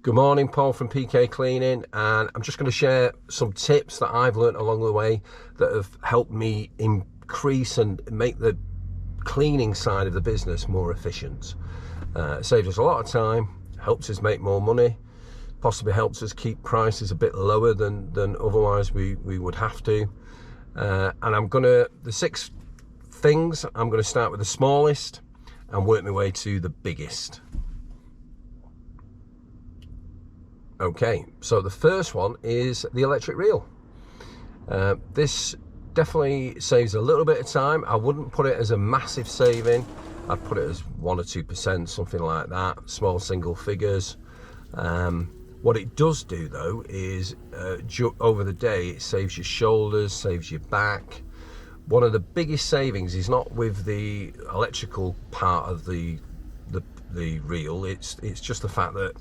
Good morning, Paul from PK Cleaning, and I'm just going to share some tips that I've learned along the way that have helped me increase and make the cleaning side of the business more efficient. Saves us a lot of time, helps us make more money, possibly helps us keep prices a bit lower than otherwise we would have to. And the 6 things, I'm going to start with the smallest and work my way to the biggest. Okay, so the first one is the electric reel. This definitely saves a little bit of time. I wouldn't put it as a massive saving. I'd put it as 1 or 2%, something like that, small single figures. What it does do though is over the day it saves your shoulders, saves your back. One of the biggest savings is not with the electrical part of the reel. It's just the fact that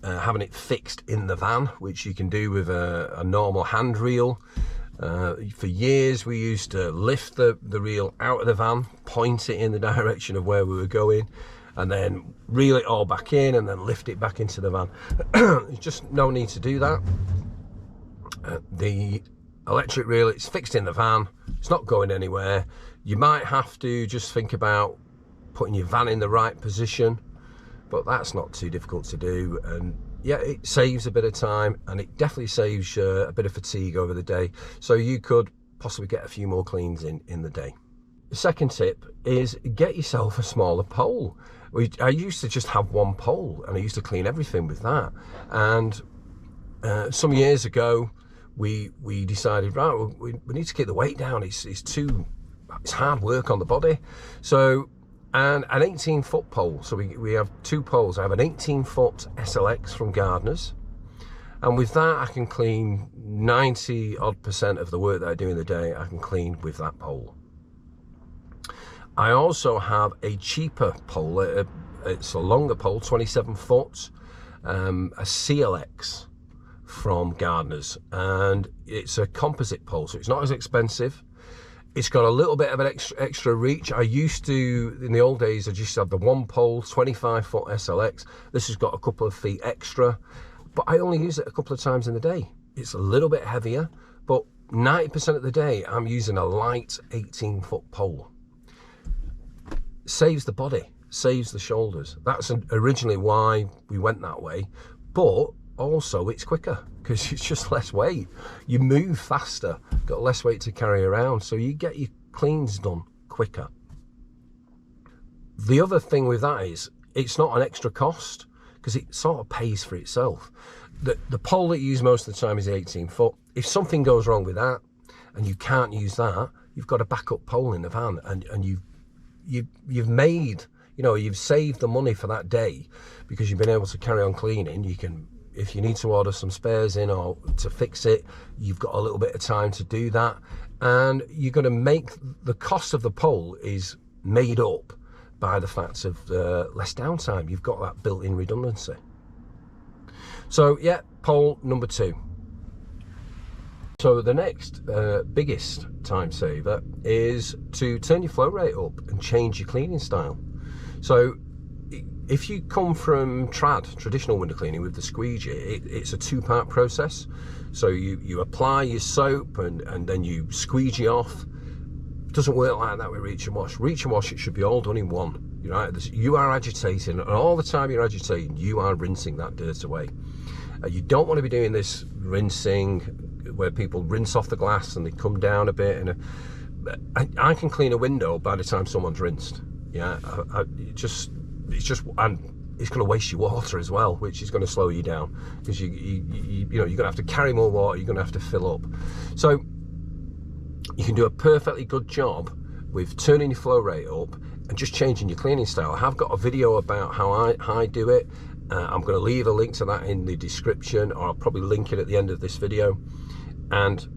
having it fixed in the van, which you can do with a normal hand reel. For years we used to lift the reel out of the van, point it in the direction of where we were going, and then reel it all back in and then lift it back into the van. There's just no need to do that. The electric reel, it's fixed in the van, it's not going anywhere. You might have to just think about putting your van in the right position, but that's not too difficult to do. And yeah, it saves a bit of time, and it definitely saves a bit of fatigue over the day, so you could possibly get a few more cleans in the day. The second tip is get yourself a smaller pole. I used to just have one pole and I used to clean everything with that, and some years ago we decided, right, well, we need to keep the weight down. It's hard work on the body. So, and an 18-foot pole. So we have 2 poles. I have an 18-foot SLX from Gardeners, and with that I can clean 90% of the work that I do in the day. I can clean with that pole. I also have a cheaper pole. It's a longer pole, 27 foot, a CLX from Gardeners, and it's a composite pole, so it's not as expensive. It's got a little bit of an extra reach. I used to, in the old days, I just had the one pole, 25-foot SLX. This has got a couple of feet extra, but I only use it a couple of times in the day. It's a little bit heavier, but 90% of the day I'm using a light 18-foot pole. Saves the body, saves the shoulders. That's originally why we went that way, but also it's quicker because it's just less weight. You move faster, got less weight to carry around, so you get your cleans done quicker. The other thing with that is it's not an extra cost because it sort of pays for itself. The pole that you use most of the time is the 18-foot. If something goes wrong with that and you can't use that, you've got a backup pole in the van, and you've made, you've saved the money for that day because you've been able to carry on cleaning. You can, if you need to order some spares in or to fix it, you've got a little bit of time to do that, and you're going to make the cost of the pole is made up by the fact of less downtime. You've got that built-in redundancy. So yeah, pole number 2. So the next biggest time saver is to turn your flow rate up and change your cleaning style. So if you come from traditional window cleaning with the squeegee, it's a 2-part process. So you apply your soap and then you squeegee off. It doesn't work like that with reach and wash. Reach and wash, it should be all done in one. You are agitating, and all the time you're agitating, you are rinsing that dirt away. You don't want to be doing this rinsing where people rinse off the glass and they come down a bit. And I can clean a window by the time someone's rinsed. Yeah, it's going to waste your water as well, which is going to slow you down because you're going to have to carry more water. You're going to have to fill up. So you can do a perfectly good job with turning your flow rate up and just changing your cleaning style. I have got a video about how I do it. I'm going to leave a link to that in the description, or I'll probably link it at the end of this video. And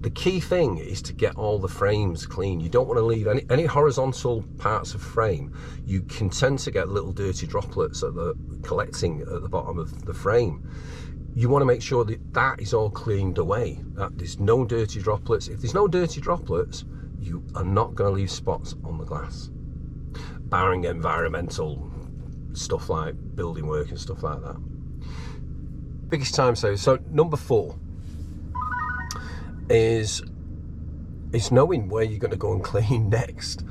the key thing is to get all the frames clean. You don't want to leave any horizontal parts of frame. You can tend to get little dirty droplets collecting at the bottom of the frame. You want to make sure that is all cleaned away, that there's no dirty droplets. If there's no dirty droplets, you are not going to leave spots on the glass, barring environmental stuff like building work and stuff like that. biggest time saver. So number 4 is knowing where you're going to go and clean next.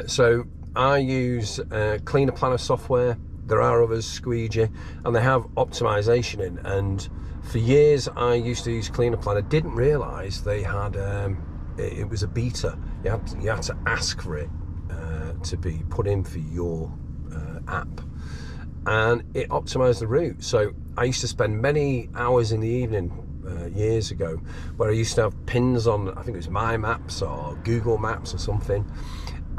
So I use Cleaner Planner software. There are others, Squeegee, and they have optimisation in. And for years I used to use Cleaner Planner. Didn't realise they had it was a beta. You had to ask for it to be put in for your app, and it optimised the route. So I used to spend many hours in the evening years ago where I used to have pins on, I think it was My Maps or Google Maps or something,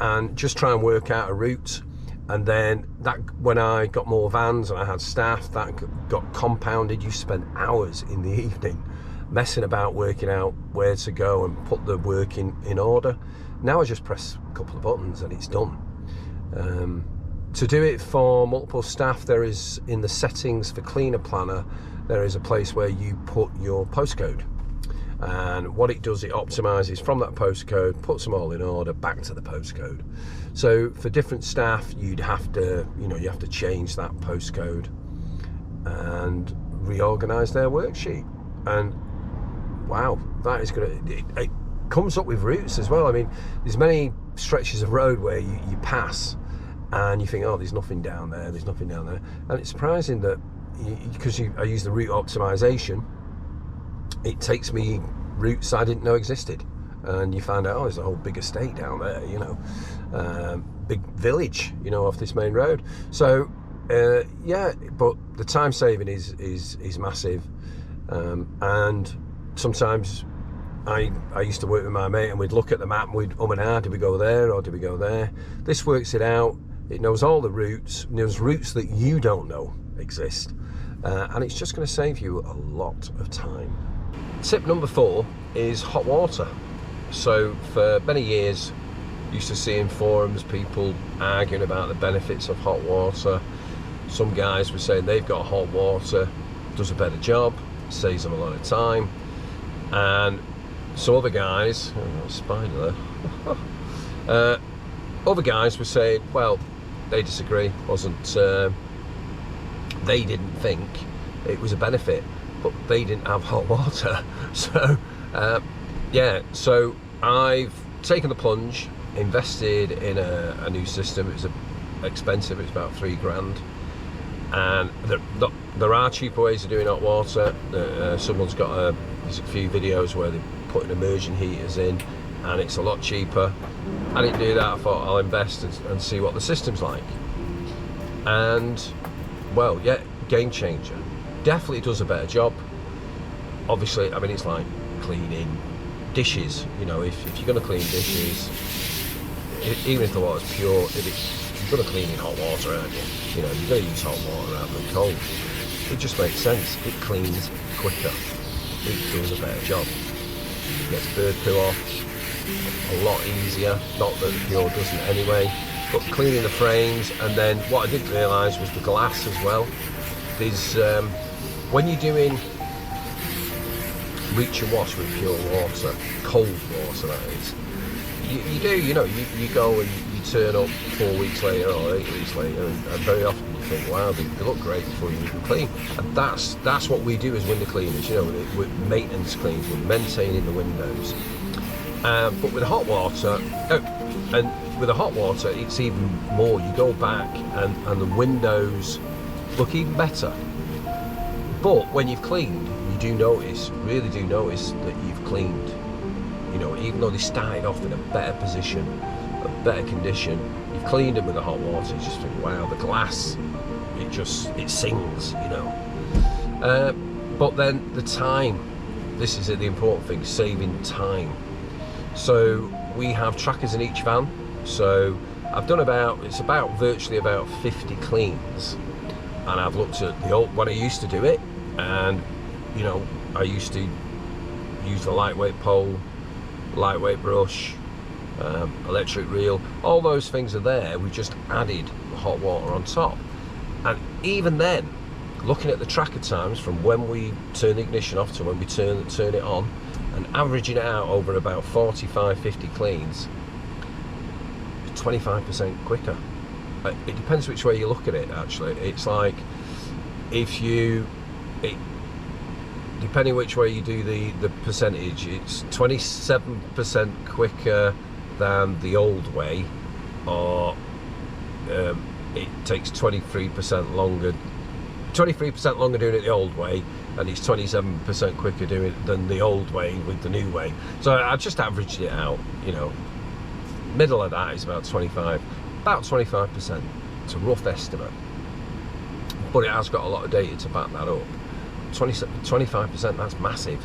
and just try and work out a route. And then that, when I got more vans and I had staff, that got compounded. You spend hours in the evening messing about working out where to go and put the work in order. Now I just press a couple of buttons and it's done. To do it for multiple staff, there is, in the settings for Cleaner Planner, there is a place where you put your postcode, and what it does, it optimizes from that postcode, puts them all in order back to the postcode. So for different staff, you'd have to, you have to change that postcode and reorganize their worksheet. And wow, that is good. It comes up with routes as well. I mean, there's many stretches of road where you pass and you think, oh, there's nothing down there, there's nothing down there. And it's surprising that, because I use the route optimization, it takes me routes I didn't know existed. And you find out, oh, there's a whole big estate down there, big village, off this main road. So, yeah, but the time saving is massive. And sometimes I used to work with my mate and we'd look at the map and we'd and ah, did we go there or did we go there? This works it out. It knows all the routes. It knows routes that you don't know exist. And it's just going to save you a lot of time. Tip number 4 is hot water. So for many years, used to see in forums people arguing about the benefits of hot water. Some guys were saying they've got hot water, does a better job, saves them a lot of time. And some other guys, oh, spider there. Other guys were saying, well, they disagree. They didn't think it was a benefit, but they didn't have hot water. So yeah, so I've taken the plunge, invested in a new system. It was expensive, it was about £3 grand, and there are cheaper ways of doing hot water. Someone's got there's a few videos where they're putting immersion heaters in and it's a lot cheaper. I didn't do that. I thought I'll invest and see what the system's like. And well, yeah, game changer. Definitely does a better job. Obviously, I mean, it's like cleaning dishes. If you're going to clean dishes, even if the water's pure, you're going to clean in hot water, aren't you? You're going to use hot water rather than cold. It just makes sense. It cleans quicker. It does a better job. It gets bird poo off a lot easier. Not that pure doesn't anyway. But cleaning the frames, and then what I didn't realise was the glass as well. There's when you're doing reach and wash with pure water, cold water that is, you go and you turn up 4 weeks later or 8 weeks later, and very often you think, wow, they look great before you even clean. And that's what we do as window cleaners. With maintenance cleans, we're maintaining the windows. But with hot water, with the hot water, it's even more. You go back and the windows look even better. But when you've cleaned, you really do notice that you've cleaned. Even though they started off in a better position, a better condition, you've cleaned them with the hot water. You just think, wow, the glass, it sings, But then the time, this is the important thing, saving time. So we have trackers in each van. So I've done virtually about 50 cleans, and I've looked at when I used to do it, and I used to use the lightweight pole, lightweight brush, electric reel, all those things are there. We just added hot water on top, and even then, looking at the tracker times from when we turn the ignition off to when we turn it on, and averaging it out over about 45-50 cleans, 25% quicker. It depends which way you look at it. Actually, it's like if you depending which way you do the percentage, it's 27% quicker than the old way, or it takes 23% longer. 23% longer doing it the old way, and it's 27% quicker doing it than the old way with the new way. So I just averaged it out, you know. Middle of that is about 25%. It's a rough estimate, but it has got a lot of data to back that up. 25%, that's massive.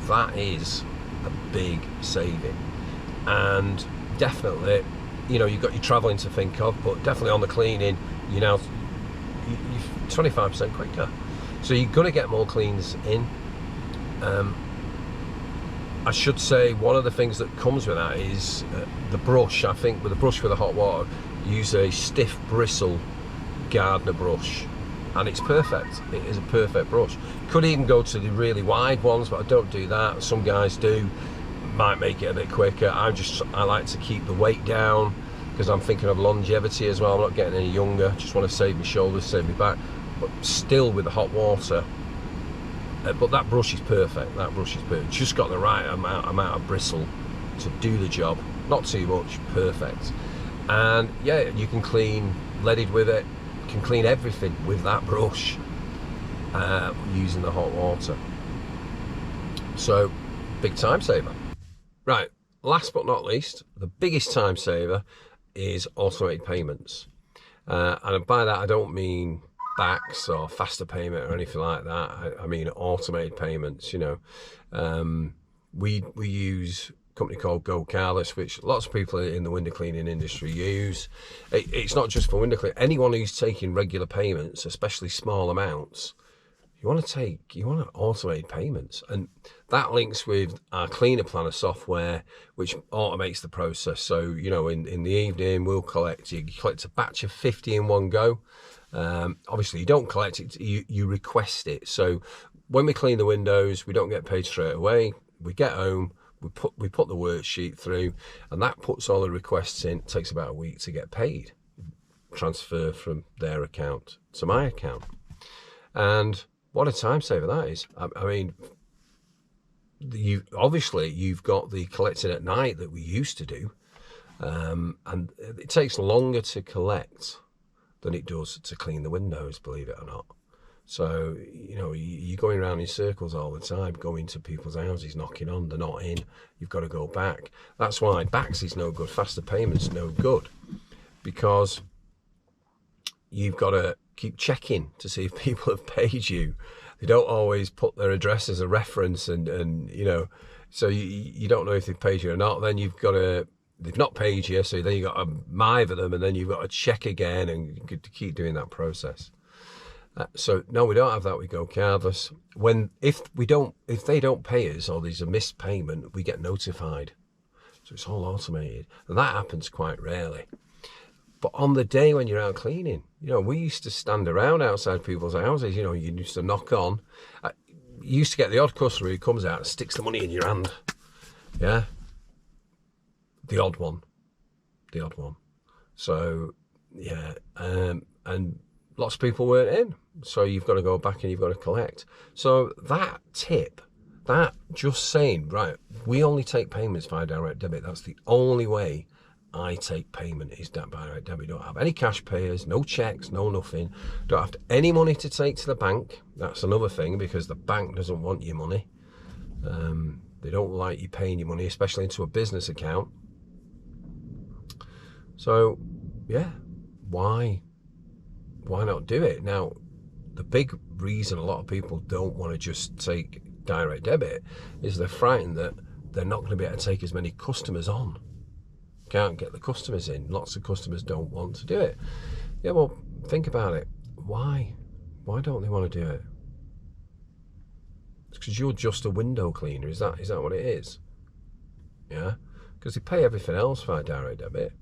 That is a big saving. And definitely, you know, you've got your travelling to think of, but definitely on the cleaning, you're 25% quicker. So you're going to get more cleans in. I should say one of the things that comes with that is the brush. I think with the brush for the hot water, use a stiff bristle Gardner brush, and it's perfect. It is a perfect brush. Could even go to the really wide ones, but I don't do that. Some guys do. Might make it a bit quicker. I like to keep the weight down because I'm thinking of longevity as well. I'm not getting any younger. Just want to save my shoulders, save my back, but still with the hot water. But that brush is perfect. That brush is perfect. Just got the right amount of bristle to do the job. Not too much. Perfect. And yeah, you can clean leaded with it. You can clean everything with that brush using the hot water. So big time saver. Right. Last but not least, the biggest time saver is automated payments. And by that I don't mean backs or faster payment or anything like that. I mean automated payments. You know, we use a company called Go Carless, which lots of people in the window cleaning industry use. It's not just for window cleaning. Anyone who's taking regular payments, especially small amounts, you want to automate payments, and that links with our cleaner planner software, which automates the process. So, you know, in the evening we'll collect a batch of 50 in one go. Obviously you don't collect it, you request it. So when we clean the windows, we don't get paid straight away. We get home, we put the worksheet through, and that puts all the requests in. It takes about a week to get paid. Transfer from their account to my account. And what a time saver that is. I mean, you've got the collecting at night that we used to do, and it takes longer to collect than it does to clean the windows, believe it or not. So, you know, you're going around in circles all the time, going to people's houses, knocking on, they're not in, you've got to go back. That's why backs is no good, faster payments no good, because you've got to keep checking to see if people have paid you. They don't always put their address as a reference, and you know, so you don't know if they've paid you or not. Then you've got to, they've not paid you, so then you've got to mither them, and then you've got to check again, and you to keep doing that process. So no, we don't have that. We Go Carless. If they don't pay us, or there's a missed payment, we get notified. So it's all automated, and that happens quite rarely. But on the day when you're out cleaning, you know, we used to stand around outside people's houses. You know, you used to knock on. You used to get the odd customer who comes out and sticks the money in your hand. Yeah, the odd one. So yeah, and lots of people weren't in. So you've got to go back and you've got to collect. So that tip, that just saying, right, we only take payments via direct debit. That's the only way I take payment is that by direct debit. Don't have any cash payers, no checks, no nothing. Don't have any money to take to the bank. That's another thing, because the bank doesn't want your money. They don't like you paying your money, especially into a business account. So yeah, why not do it? Now, the big reason a lot of people don't want to just take direct debit is they're frightened that they're not going to be able to take as many customers on. Can't get the customers in. Lots of customers don't want to do it. Yeah, well, think about it. Why don't they want to do it? It's because you're just a window cleaner. Is that what it is? Yeah, because they pay everything else via direct debit.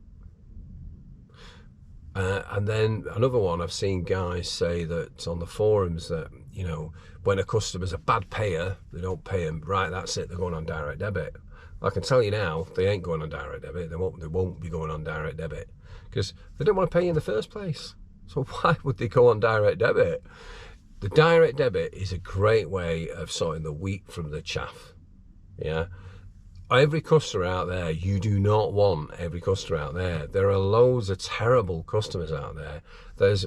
And then another one, I've seen guys say that on the forums that, you know, when a customer's a bad payer, they don't pay them. Right, that's it. They're going on direct debit. I can tell you now, they ain't going on direct debit. They won't be going on direct debit because they don't want to pay you in the first place. So why would they go on direct debit? The direct debit is a great way of sorting the wheat from the chaff. Yeah. Every customer out there, you do not want every customer out there. There are loads of terrible customers out there. There's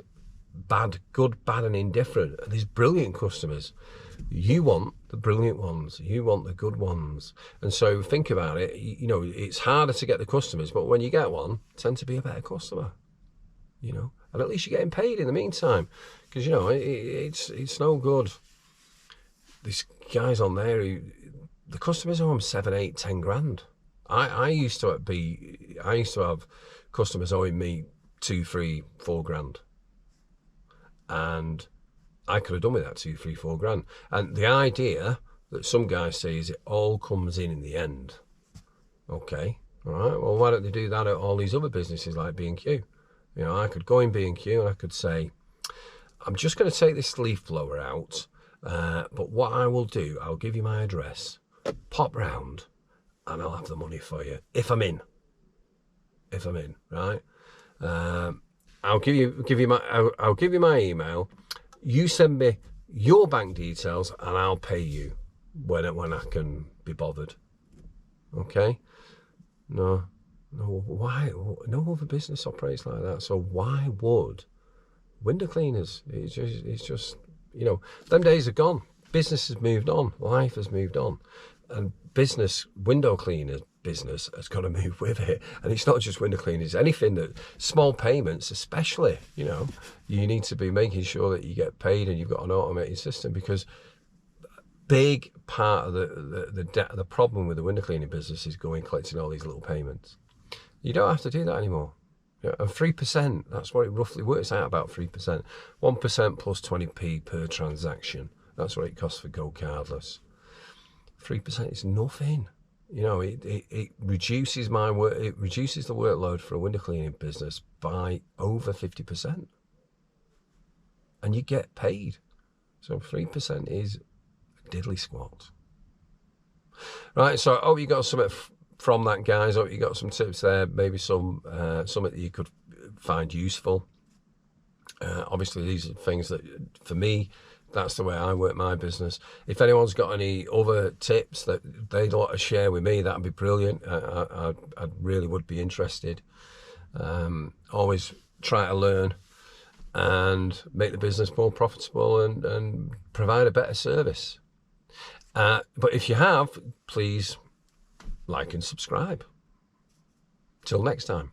bad, good, bad and indifferent. And there's brilliant customers. You want the brilliant ones. You want the good ones. And so think about it. You know, it's harder to get the customers, but when you get one, tend to be a better customer. You know, and at least you're getting paid in the meantime, because you know it's no good. These guys on there, the customers owe them 7, 8, 10 grand. I used to have customers owing me 2, 3, 4 grand, and I could have done with that 2, 3, 4 grand. And the idea that some guys say is it all comes in the end. Okay, all right. Well, why don't they do that at all these other businesses like B&Q? You know, I could go in B&Q and I could say, I'm just going to take this leaf blower out, but what I will do, I'll give you my address, pop round, and I'll have the money for you if I'm in. If I'm in, right? I'll give you my email. You send me your bank details, and I'll pay you when I can be bothered. Okay? No, why? No other business operates like that. So why would window cleaners? It's just, you know, them days are gone. Business has moved on. Life has moved on. And window cleaners business has got to move with it. And it's not just window cleaners. Anything that, small payments especially, you know, you need to be making sure that you get paid and you've got an automated system, because big part of the problem with the window cleaning business is collecting all these little payments. You don't have to do that anymore. Yeah, and 3%, that's what it roughly works out, about 3%. 1% plus 20p per transaction. That's what it costs for Go Cardless. 3% is nothing. You know, it reduces my work. It reduces the workload for a window cleaning business by over 50%, and you get paid. So 3% is a diddly squat. Right. So I hope you got something from that, guys. I hope you got some tips there. Maybe something that you could find useful. Obviously, these are things that, for me, that's the way I work my business. If anyone's got any other tips that they'd want to share with me, that'd be brilliant. I really would be interested. Always try to learn and make the business more profitable and provide a better service. But if you have, please like and subscribe. Till next time.